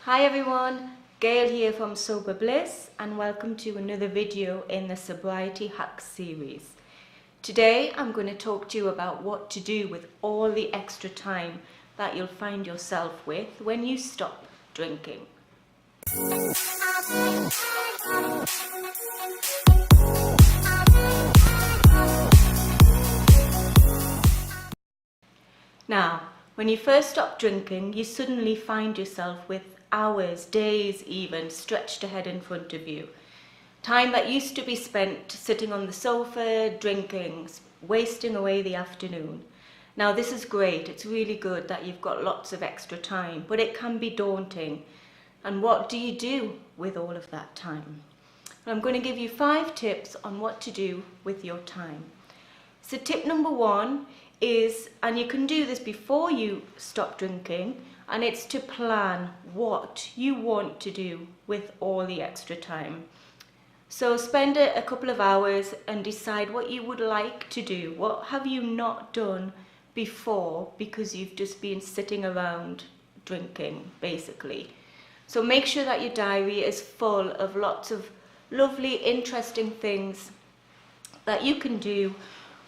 Hi everyone, Gail here from Sober Bliss and welcome to another video in the Sobriety Hacks series. Today I'm going to talk to you about what to do with all the extra time that you'll find yourself with when you stop drinking. Now, when you first stop drinking, you suddenly find yourself with hours, days even, stretched ahead in front of you. Time that used to be spent sitting on the sofa, drinking, wasting away the afternoon. Now this is great, it's really good that you've got lots of extra time, but it can be daunting. And what do you do with all of that time? I'm going to give you 5 tips on what to do with your time. So tip number 1 is, and you can do this before you stop drinking, and it's to plan what you want to do with all the extra time. So spend a couple of hours and decide what you would like to do. What have you not done before because you've just been sitting around drinking, basically. So make sure that your diary is full of lots of lovely, interesting things that you can do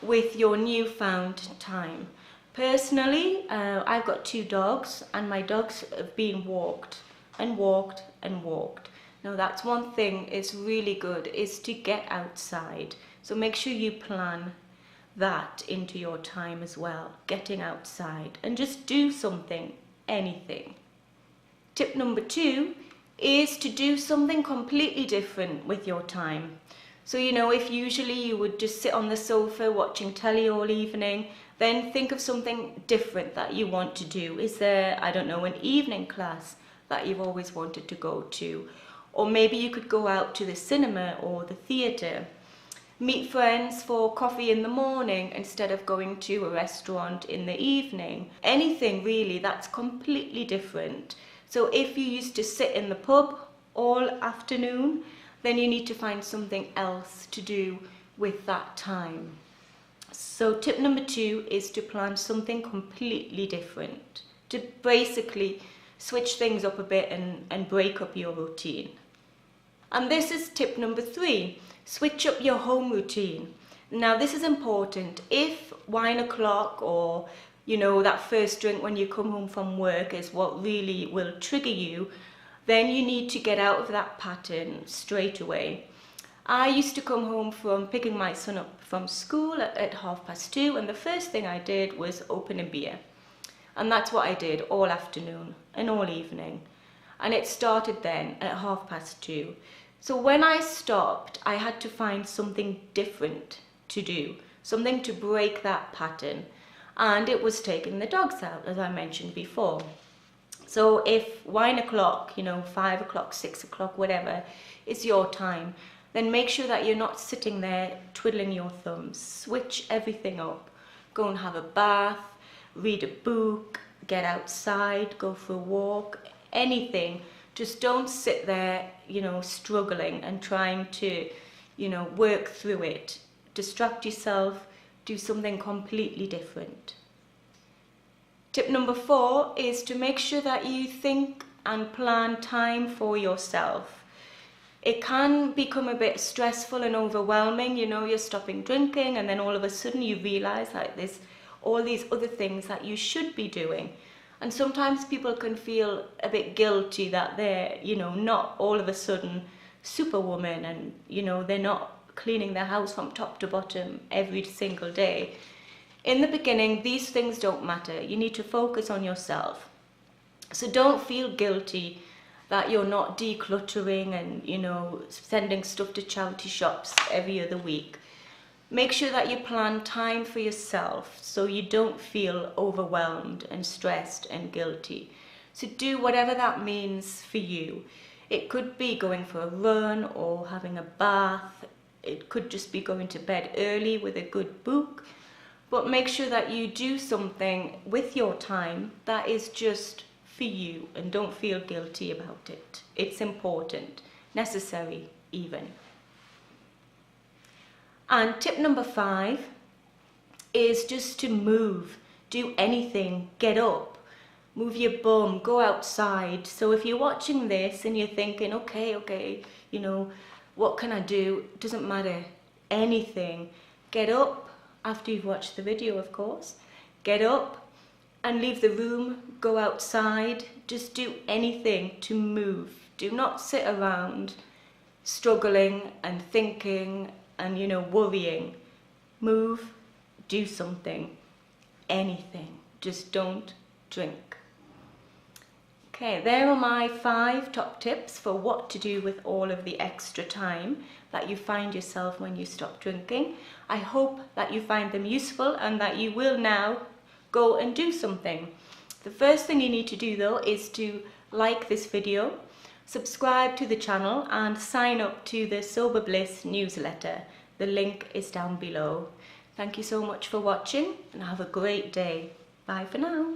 with your newfound time. Personally, I've got 2 dogs and my dogs have been walked and walked and walked. Now that's one thing is really good, is to get outside. So make sure you plan that into your time as well, getting outside, and just do something, anything. Tip number 2 is to do something completely different with your time. So, if usually you would just sit on the sofa watching telly all evening, then think of something different that you want to do. Is there, I don't know, an evening class that you've always wanted to go to? Or maybe you could go out to the cinema or the theatre. Meet friends for coffee in the morning instead of going to a restaurant in the evening. Anything really that's completely different. So if you used to sit in the pub all afternoon, then you need to find something else to do with that time. So tip number 2 is to plan something completely different, to basically switch things up a bit and break up your routine. And this is tip number 3, switch up your home routine. Now this is important. If wine o'clock or that first drink when you come home from work is what really will trigger you, then you need to get out of that pattern straight away. I used to come home from picking my son up from school at 2:30, and the first thing I did was open a beer. And that's what I did all afternoon and all evening. And it started then at 2:30. So when I stopped, I had to find something different to do, something to break that pattern. And it was taking the dogs out, as I mentioned before. So if wine o'clock, 5 o'clock, 6 o'clock, whatever, is your time, then make sure that you're not sitting there twiddling your thumbs. Switch everything up. Go and have a bath, read a book, get outside, go for a walk, anything. Just don't sit there, struggling and trying to, work through it. Distract yourself, do something completely different. Tip number 4 is to make sure that you think and plan time for yourself. It can become a bit stressful and overwhelming, you're stopping drinking and then all of a sudden you realise that there's all these other things that you should be doing. And sometimes people can feel a bit guilty that they're, not all of a sudden superwoman and, they're not cleaning their house from top to bottom every single day. In the beginning, these things don't matter. You need to focus on yourself. So don't feel guilty that you're not decluttering and, sending stuff to charity shops every other week. Make sure that you plan time for yourself so you don't feel overwhelmed and stressed and guilty. So do whatever that means for you. It could be going for a run or having a bath. It could just be going to bed early with a good book. But make sure that you do something with your time that is just for you and don't feel guilty about it. It's important, necessary even. And tip number 5 is just to move, do anything, get up. move your bum, go outside. So if you're watching this and you're thinking, okay, you know, what can I do? It doesn't matter, anything. Get up, after you've watched the video of course, get up and leave the room, go outside, just do anything to move. Do not sit around struggling and thinking and, you know, worrying. Move, do something, anything, just don't drink. Okay, there are my 5 top tips for what to do with all of the extra time that you find yourself when you stop drinking. I hope that you find them useful and that you will now go and do something. The first thing you need to do though is to like this video, subscribe to the channel and sign up to the Sober Bliss newsletter. The link is down below. Thank you so much for watching and have a great day. Bye for now.